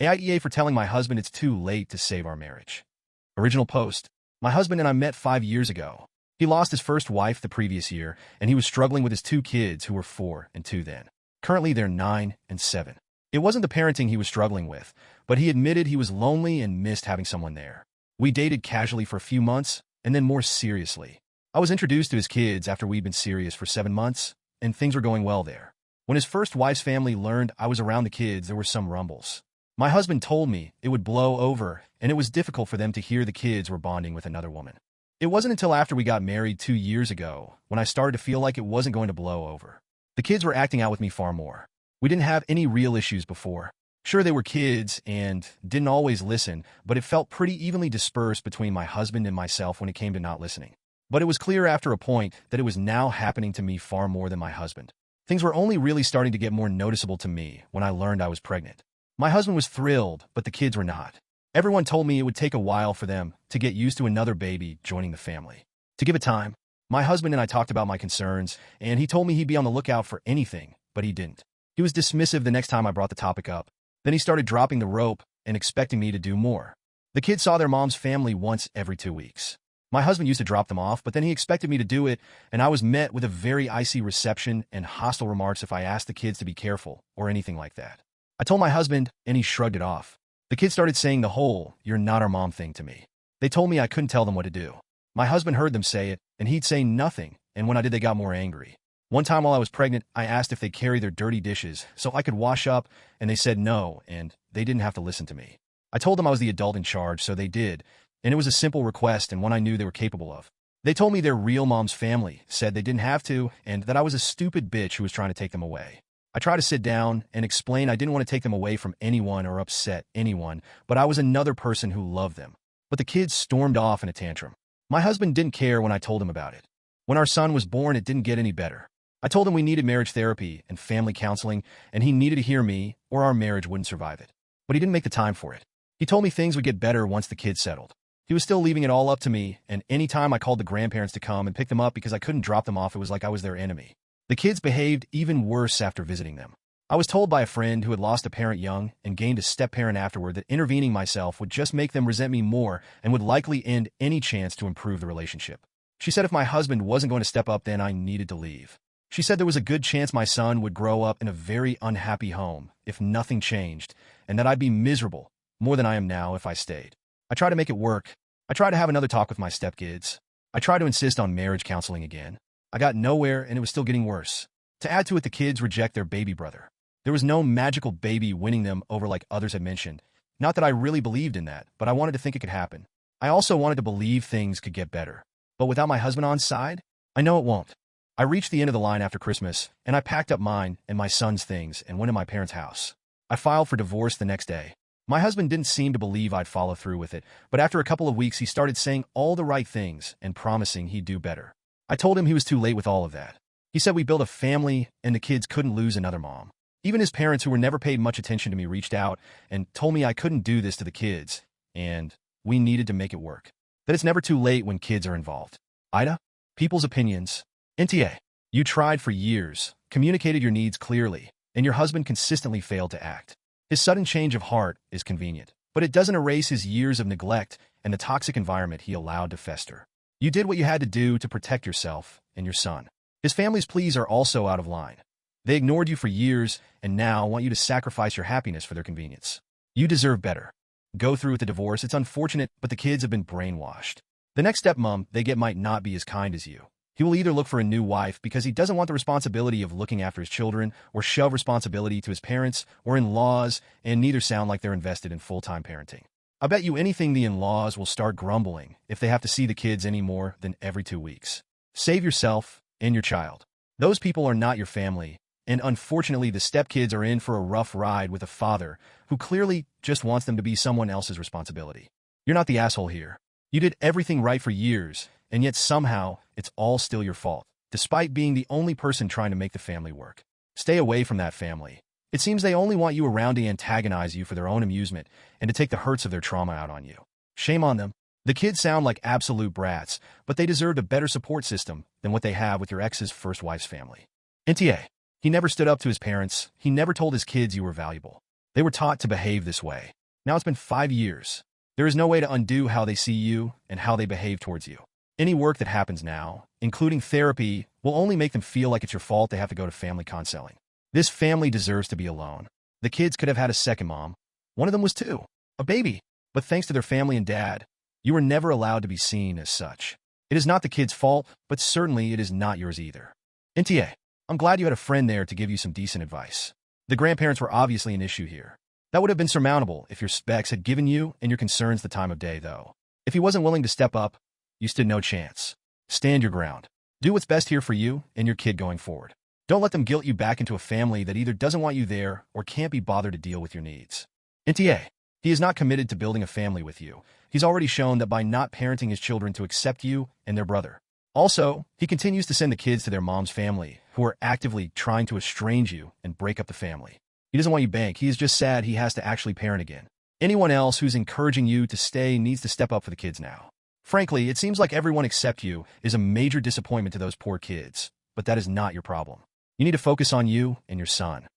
AITA for telling my husband it's too late to save our marriage. Original post. My husband and I met 5 years ago. He lost his first wife the previous year, and he was struggling with his 2 kids who were 4 and 2 then. Currently, they're 9 and 7. It wasn't the parenting he was struggling with, but he admitted he was lonely and missed having someone there. We dated casually for a few months, and then more seriously. I was introduced to his kids after we'd been serious for 7 months, and things were going well there. When his first wife's family learned I was around the kids, there were some rumbles. My husband told me it would blow over, and it was difficult for them to hear the kids were bonding with another woman. It wasn't until after we got married 2 years ago when I started to feel like it wasn't going to blow over. The kids were acting out with me far more. We didn't have any real issues before. Sure, they were kids and didn't always listen, but it felt pretty evenly dispersed between my husband and myself when it came to not listening. But it was clear after a point that it was now happening to me far more than my husband. Things were only really starting to get more noticeable to me when I learned I was pregnant. My husband was thrilled, but the kids were not. Everyone told me it would take a while for them to get used to another baby joining the family. To give it time, my husband and I talked about my concerns, and he told me he'd be on the lookout for anything, but he didn't. He was dismissive the next time I brought the topic up. Then he started dropping the rope and expecting me to do more. The kids saw their mom's family once every 2 weeks. My husband used to drop them off, but then he expected me to do it, and I was met with a very icy reception and hostile remarks if I asked the kids to be careful or anything like that. I told my husband, and he shrugged it off. The kids started saying the whole, "you're not our mom" thing to me. They told me I couldn't tell them what to do. My husband heard them say it, and he'd say nothing, and when I did, they got more angry. One time while I was pregnant, I asked if they'd carry their dirty dishes so I could wash up, and they said no, and they didn't have to listen to me. I told them I was the adult in charge, so they did, and it was a simple request and one I knew they were capable of. They told me their real mom's family said they didn't have to, and that I was a stupid bitch who was trying to take them away. I tried to sit down and explain I didn't want to take them away from anyone or upset anyone, but I was another person who loved them. But the kids stormed off in a tantrum. My husband didn't care when I told him about it. When our son was born, it didn't get any better. I told him we needed marriage therapy and family counseling, and he needed to hear me, or our marriage wouldn't survive it. But he didn't make the time for it. He told me things would get better once the kids settled. He was still leaving it all up to me, and any time I called the grandparents to come and pick them up because I couldn't drop them off, it was like I was their enemy. The kids behaved even worse after visiting them. I was told by a friend who had lost a parent young and gained a step-parent afterward that intervening myself would just make them resent me more and would likely end any chance to improve the relationship. She said if my husband wasn't going to step up, then I needed to leave. She said there was a good chance my son would grow up in a very unhappy home if nothing changed, and that I'd be miserable, more than I am now, if I stayed. I tried to make it work. I tried to have another talk with my stepkids. I tried to insist on marriage counseling again. I got nowhere, and it was still getting worse. To add to it, the kids reject their baby brother. There was no magical baby winning them over like others had mentioned. Not that I really believed in that, but I wanted to think it could happen. I also wanted to believe things could get better. But without my husband on side, I know it won't. I reached the end of the line after Christmas, and I packed up mine and my son's things and went to my parents' house. I filed for divorce the next day. My husband didn't seem to believe I'd follow through with it, but after a couple of weeks, he started saying all the right things and promising he'd do better. I told him he was too late with all of that. He said we built a family and the kids couldn't lose another mom. Even his parents, who were never paid much attention to me, reached out and told me I couldn't do this to the kids, and we needed to make it work. That it's never too late when kids are involved. AITA? People's opinions. NTA. You tried for years, communicated your needs clearly, and your husband consistently failed to act. His sudden change of heart is convenient, but it doesn't erase his years of neglect and the toxic environment he allowed to fester. You did what you had to do to protect yourself and your son. His family's pleas are also out of line. They ignored you for years and now want you to sacrifice your happiness for their convenience. You deserve better. Go through with the divorce. It's unfortunate, but the kids have been brainwashed. The next stepmom they get might not be as kind as you. He will either look for a new wife because he doesn't want the responsibility of looking after his children, or shove responsibility to his parents or in-laws, and neither sound like they're invested in full-time parenting. I bet you anything the in-laws will start grumbling if they have to see the kids any more than every 2 weeks. Save yourself and your child. Those people are not your family, and unfortunately the stepkids are in for a rough ride with a father who clearly just wants them to be someone else's responsibility. You're not the asshole here. You did everything right for years, and yet somehow it's all still your fault, despite being the only person trying to make the family work. Stay away from that family. It seems they only want you around to antagonize you for their own amusement and to take the hurts of their trauma out on you. Shame on them. The kids sound like absolute brats, but they deserved a better support system than what they have with your ex's first wife's family. NTA. He never stood up to his parents. He never told his kids you were valuable. They were taught to behave this way. Now it's been 5 years. There is no way to undo how they see you and how they behave towards you. Any work that happens now, including therapy, will only make them feel like it's your fault they have to go to family counseling. This family deserves to be alone. The kids could have had a second mom. One of them was 2, a baby. But thanks to their family and dad, you were never allowed to be seen as such. It is not the kid's fault, but certainly it is not yours either. NTA, I'm glad you had a friend there to give you some decent advice. The grandparents were obviously an issue here. That would have been surmountable if your specs had given you and your concerns the time of day, though. If he wasn't willing to step up, you stood no chance. Stand your ground. Do what's best here for you and your kid going forward. Don't let them guilt you back into a family that either doesn't want you there or can't be bothered to deal with your needs. NTA, he is not committed to building a family with you. He's already shown that by not parenting his children to accept you and their brother. Also, he continues to send the kids to their mom's family, who are actively trying to estrange you and break up the family. He doesn't want you back. He is just sad he has to actually parent again. Anyone else who's encouraging you to stay needs to step up for the kids now. Frankly, it seems like everyone except you is a major disappointment to those poor kids, but that is not your problem. You need to focus on you and your son.